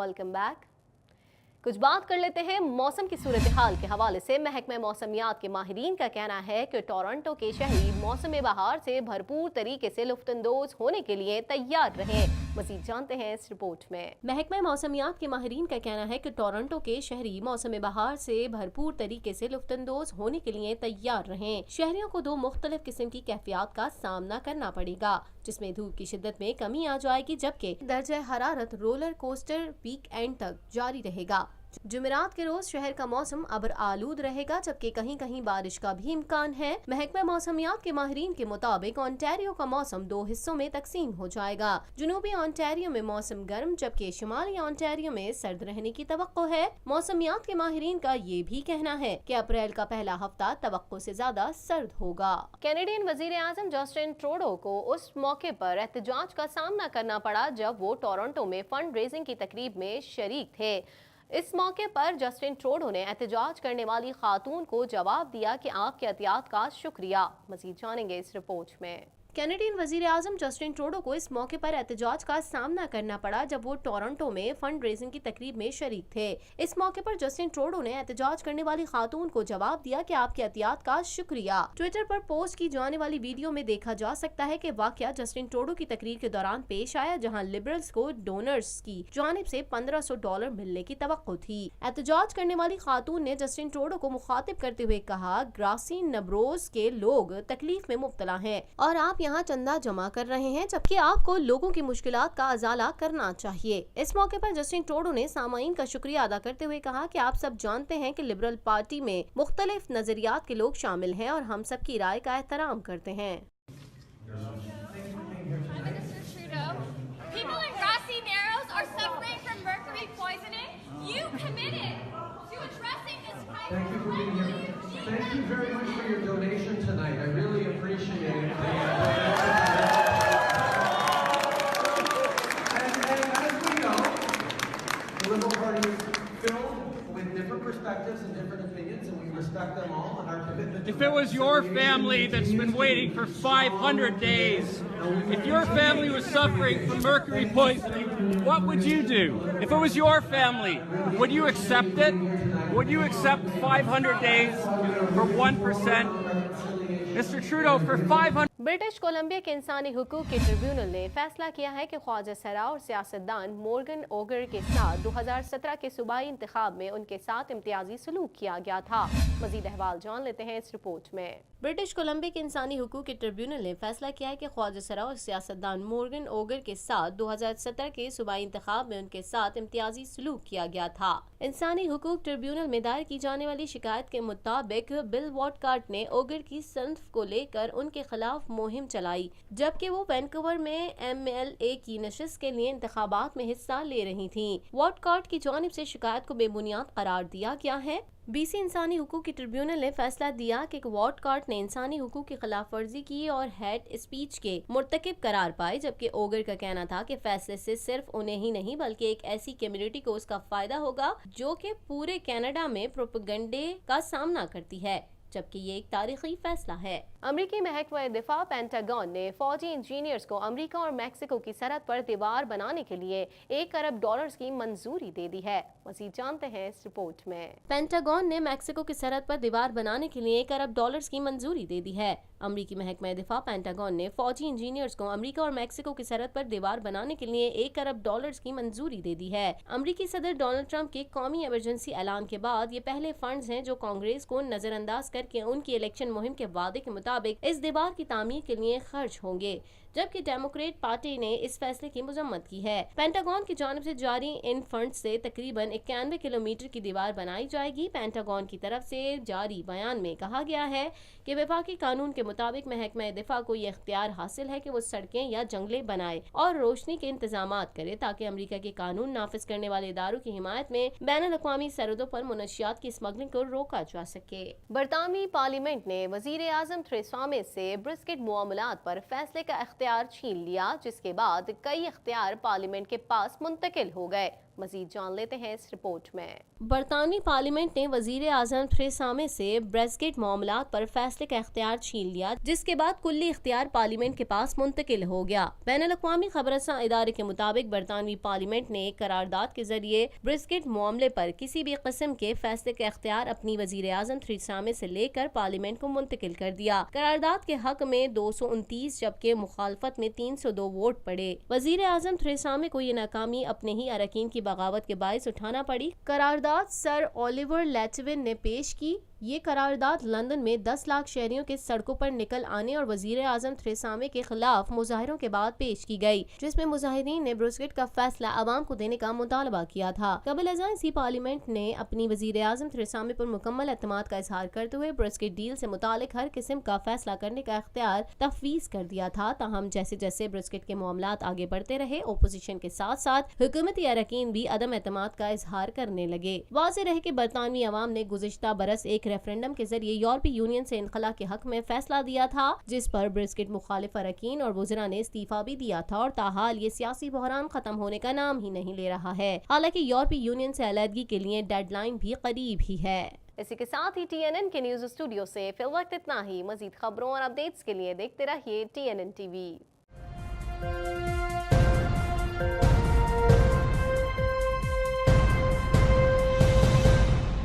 Welcome back. कुछ बात कर लेते हैं मौसम की सूरत हाल के हवाले से। महकमा मौसमियात के माहिरीन का कहना है कि टोरंटो के शहरी मौसम बहार से भरपूर तरीके से लुफ्तंदोज होने के लिए तैयार रहें। मजीद जानते हैं इस रिपोर्ट में। महकमा मौसमियात के माहिरीन का कहना है कि टोरंटो के शहरी मौसम बहार से भरपूर तरीके से लुफ्तंदोज होने के लिए तैयार रहें। शहरियों को दो मुख्तलिफ किस्म की कैफियत का सामना करना पड़ेगा, जिसमें धूप की शिद्दत में कमी आ जाएगी, जबकि दर्जा हरारत रोलर कोस्टर वीक एंड तक जारी रहेगा। जुमेरात के रोज शहर का मौसम अबर आलूद रहेगा, जबकि कहीं कहीं बारिश का भी इम्कान है। महकमा मौसमियात के माहिरीन के मुताबिक ऑन्टेरियो का मौसम दो हिस्सों में तकसीम हो जाएगा। जनूबी ऑन्टेरियो में मौसम गर्म, जबकि शुमाली ऑन्टेरियो में सर्द रहने की तवक्को है। मौसमियात के माहिरीन का ये भी कहना है कि अप्रैल का पहला हफ्ता तवक्को से ज्यादा सर्द होगा। कैनेडियन वजीर आजम जस्टिन ट्रूडो को उस मौके पर एहतजाज का सामना करना पड़ा जब वो टोरंटो में फंड रेजिंग की तकरीब में शरीक थे। इस मौके पर जस्टिन ट्रूडो ने एहतजाज करने वाली खातून को जवाब दिया कि आपके एहतियात का शुक्रिया। मजीद जानेंगे इस रिपोर्ट में। कैनेडियन वजीर आजम जस्टिन ट्रूडो को इस मौके पर एहतजाज का सामना करना पड़ा जब वो टोरंटो में फंड रेजिंग की तकरीब में शरीक थे। इस मौके पर जस्टिन ट्रूडो ने एहतजाज करने वाली खातून को जवाब दिया कि आपके एहतियात का शुक्रिया। ट्विटर पर पोस्ट की जाने वाली वीडियो में देखा जा सकता है कि वाकया जस्टिन ट्रूडो की तकरीर के दौरान पेश आया, जहां लिबरल्स को डोनर्स की जानिब से $1500 मिलने की तवक्को थी। एहतजाज करने वाली खातून ने जस्टिन ट्रूडो को मुखातिब करते हुए कहा, ग्रासी नब्रोज के लोग तकलीफ में मुब्तला हैं और आप यहाँ चंदा जमा कर रहे हैं, जबकि आपको लोगों की मुश्किलात का अजाला करना चाहिए। इस मौके पर जस्टिन ट्रूडो ने सामाईन का शुक्रिया अदा करते हुए कहा कि आप सब जानते हैं कि लिबरल पार्टी में मुख्तलिफ नजरियात के लोग शामिल हैं और हम सब की राय का एहतराम करते हैं। Thank you very much for your donation tonight. I really appreciate it. And as we know, the Liberal Party is filled with different perspectives and different opinions, and we respect them all and our commitment to If it was your family that's been waiting for 500 days, if your family was suffering from mercury poisoning, what would you do? If it was your family, would you accept it? Would you accept 500 days for 1%? Mr. Trudeau, for 500... British Columbia के इंसानी हुकूक के tribunal ने फैसला किया है कि ख्वाजा सरा और सियासतदान मॉर्गन ओगर के साथ 2017 के सूबाई इंतखाब में उनके साथ इम्तियाजी सलूक किया गया था। मजीद अहवाल जान लेते हैं इस रिपोर्ट में। ब्रिटिश कोलंबिया के इंसानी हुकूक के ट्रिब्यूनल ने फैसला किया है कि ख्वाजा सरा और सियासतदान मॉर्गन ओगर के साथ 2017 के सूबाई इंतखाब में उनके साथ इम्तियाजी सलूक किया गया था। इंसानी हुकूक ट्रिब्यूनल में दायर की जाने वाली शिकायत के मुताबिक बिल वॉटकार्ट ने ओगर की सनफ को लेकर उनके खिलाफ मुहिम चलाई, जबकि वो वैनकूवर में MLA की नशिस्त के लिए इंतखाबात में हिस्सा ले रही थी। वॉटकार्ट की जानिब से शिकायत को बेबुनियाद करार दिया गया है। BC इंसानी हुकूक की ट्रिब्यूनल ने फैसला दिया कि वॉटकार्ट ने इंसानी हुकूक की खिलाफ वर्जी की और हेट स्पीच के मुर्तकिब करार पाए, जबकि ओगर का कहना था कि फैसले से सिर्फ उन्हें ही नहीं बल्कि एक ऐसी कम्युनिटी को उसका फायदा होगा जो कि पूरे कनाडा में प्रोपेगेंडे का सामना करती है, जबकि ये एक तारीखी फैसला है। अमरीकी महकमा दिफा पेंटागन ने फौजी इंजीनियर्स को अमरीका और मैक्सिको की सरहद पर दीवार बनाने के लिए $1 अरब की मंजूरी दे दी है। मज़ीद जानते हैं इस रिपोर्ट में। पेंटागन ने मैक्सिको की सरहद पर दीवार बनाने के लिए $1 अरब की मंजूरी दे दी है। अमरीकी महकमा दिफा पेंटागन ने फौजी इंजीनियर्स को अमरीका और मैक्सिको की सरहद पर दीवार बनाने के लिए $1 अरब की मंजूरी दे दी है। अमरीकी सदर डोनाल्ड ट्रंप के कौमी इमरजेंसी ऐलान के बाद ये पहले फंड्स हैं जो कांग्रेस को नजरअंदाज करके उनकी इलेक्शन मुहिम के वादे के मुताबिक इस दीवार की तामीर के लिए खर्च होंगे, जबकि डेमोक्रेट पार्टी ने इस फैसले की मजम्मत की है। पेंटागन की जानिब से जारी इन फंड से तकरीबन 91 किलोमीटर की दीवार बनाई जाएगी। पेंटागन की तरफ से जारी बयान में कहा गया है कि वफाकी कानून के मुताबिक महकमा दिफा को ये इख्तियार हासिल है कि वो सड़कें या जंगले बनाए और रोशनी के इंतजामात करे, ताकि अमरीका के कानून नाफिज करने वाले इदारों की हिमायत में बैनुल अक़वामी सरहदों पर मुनशियात की स्मगलिंग को रोका जा सके। बरतानवी पार्लियामेंट ने वजीर आजम थेरेसा मे से ब्रेक्सिट मामलात पर फैसले का इख्तियार छीन लिया, जिसके बाद कई इख्तियार पार्लियामेंट के पास मुंतकिल हो गए। मजीद जान लेते हैं इस रिपोर्ट में। बरतानवी पार्लियामेंट ने वजीर आजम थेरेसा मे से ब्रेक्जिट मामलात पर फैसले का इख्तियार छीन लिया, जिसके बाद कुल्ली इख्तियार पार्लियामेंट के पास मुंतकिल हो गया। बैनुल-अक़वामी खबरसां इदारे के मुताबिक बरतानवी पार्लियामेंट ने एक करारदाद के जरिए ब्रेक्जिट मामले पर किसी भी किस्म के फैसले का इख्तियार अपनी वजीर आजम थेरेसा मे से लेकर पार्लियामेंट को मुंतकिल कर दिया। करारदाद के हक में 229 जबकि मुखालफत में 302 वोट पड़े। वजीर आजम थेरेसा मे को ये नाकामी अपने ही अरकान की बगावत के बायस उठाना पड़ी। करारदाद सर ओलिवर लेटविन ने पेश की। ये करारदाद लंदन में 10 लाख शहरियों के सड़कों पर निकल आने और वजीर आजम थेरेसा मे के खिलाफ मुजाहिरों के बाद पेश की गई, जिसमें मुजाहिरीन ने ब्रेक्जिट का फैसला आवाम को देने का मुतालबा किया था। कबल अज़ां इसी पार्लियामेंट ने अपनी वजीर आजम थेरेसा मे पर मुकम्मल एतमाद का इजहार करते हुए ब्रेक्जिट डील से मुतालिक हर किस्म का फैसला करने का इख्तियार तफवीज़ कर दिया था। ताहम जैसे जैसे ब्रेक्जिट के मामलात आगे बढ़ते रहे, ओपोजिशन के साथ साथ हुकूमती अरकान भी अदम एतमाद का इजहार करने लगे। वाज़ेह रहे कि बरतानवी अवाम ने गुज़िश्ता बरस एक रेफरेंडम के जरिए यूरोपीय यूनियन से इनखला के हक में फैसला दिया था, जिस पर ब्रेक्जिट मुखालिफ अरकान और वज़रा ने इस्तीफा भी दिया था और ताहाल ये सियासी बहरान खत्म होने का नाम ही नहीं ले रहा है। हालांकि यूरोपीय यूनियन से अलहदगी के लिए डेडलाइन भी करीब ही है। इसी के साथ ही TNN के न्यूज स्टूडियो से फिल वक्त इतना ही। मजीद खबरों और अपडेट्स के लिए देखते रहिए TNN TV।